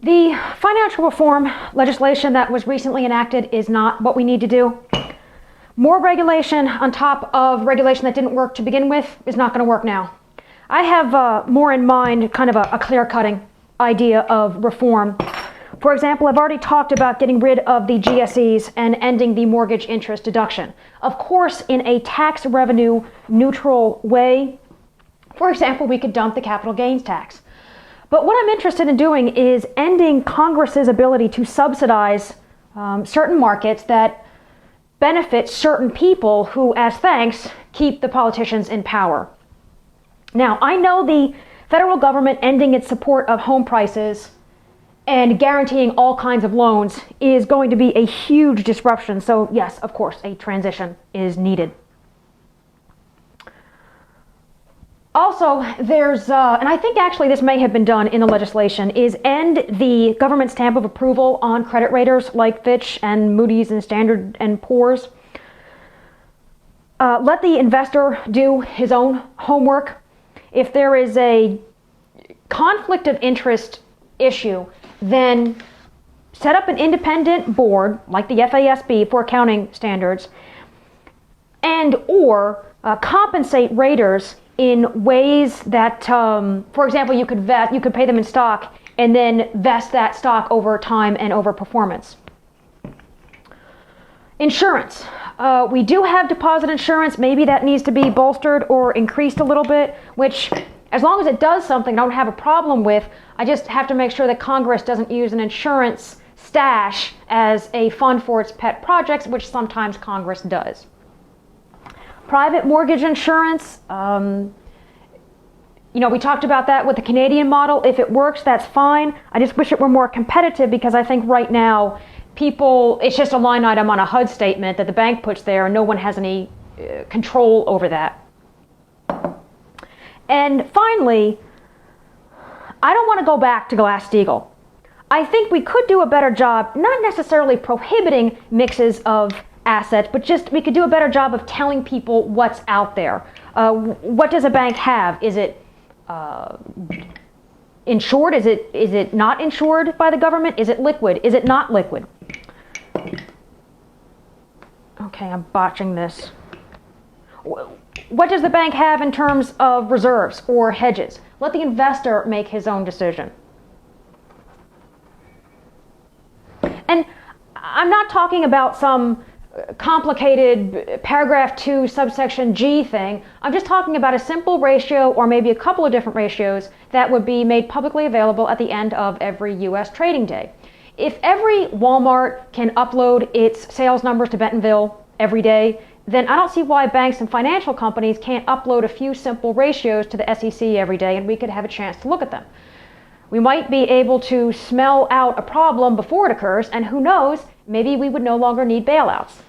The financial reform legislation that was recently enacted is not what we need to do. More regulation on top of regulation that didn't work to begin with is not going to work now. I have more in mind kind of a clear-cutting idea of reform. For example, I've already talked about getting rid of the GSEs and ending the mortgage interest deduction. Of course, in a tax revenue neutral way. For example, we could dump the capital gains tax. But what I'm interested in doing is ending Congress's ability to subsidize certain markets that benefit certain people who, as thanks, keep the politicians in power. Now, I know the federal government ending its support of home prices and guaranteeing all kinds of loans is going to be a huge disruption. So yes, of course, a transition is needed. Also, there's, and I think actually this may have been done in the legislation, is end the government stamp of approval on credit raters like Fitch and Moody's and Standard & Poor's. Let the investor do his own homework. If there is a conflict of interest issue, then set up an independent board like the FASB for accounting standards and or compensate raters in ways that, for example, you could pay them in stock and then vest that stock over time and over performance. Insurance. We do have deposit insurance. Maybe that needs to be bolstered or increased a little bit, which, as long as it does something, I don't have a problem with. I just have to make sure that Congress doesn't use an insurance stash as a fund for its pet projects, which sometimes Congress does. Private mortgage insurance, we talked about that with the Canadian model. If it works, that's fine. I just wish it were more competitive because I think right now it's just a line item on a HUD statement that the bank puts there and no one has any control over that. And finally, I don't want to go back to Glass-Steagall. I think we could do a better job, not necessarily prohibiting mixes of assets, but just we could do a better job of telling people what's out there. What does a bank have? Is it insured? Is it not insured by the government? Is it liquid? Is it not liquid? Okay, I'm botching this. What does the bank have in terms of reserves or hedges? Let the investor make his own decision. And I'm not talking about some complicated paragraph 2 subsection G thing. I'm just talking about a simple ratio or maybe a couple of different ratios that would be made publicly available at the end of every US trading day. If every Walmart can upload its sales numbers to Bentonville every day, then I don't see why banks and financial companies can't upload a few simple ratios to the SEC every day and we could have a chance to look at them. We might be able to smell out a problem before it occurs, and who knows, maybe we would no longer need bailouts.